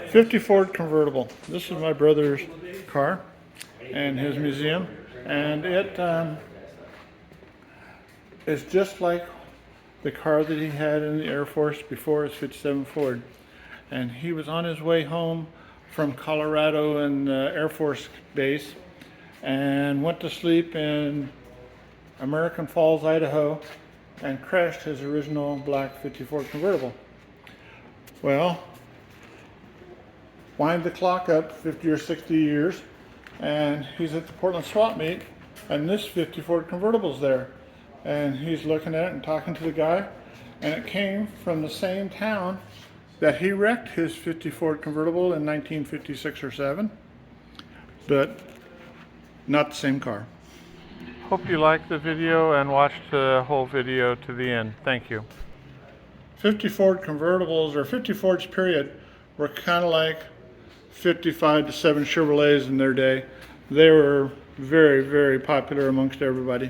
50 Ford convertible. This is my brother's car and his museum, and it is just like the car that he had in the Air Force before his 57 Ford. And he was on his way home from Colorado and Air Force Base and went to sleep in American Falls, Idaho, and crashed his original black 50 Ford convertible. Well, wind the clock up 50 or 60 years, and he's at the Portland swap meet, and this 50 Ford convertible's there. And he's looking at it and talking to the guy, and it came from the same town that he wrecked his 50 Ford convertible in 1956 or 7, but not the same car. Hope you liked the video and watched the whole video to the end. Thank you. 50 Ford convertibles, or 50 Fords period, were kind of like 55 to 7 Chevrolets in their day. They were very, very popular amongst everybody.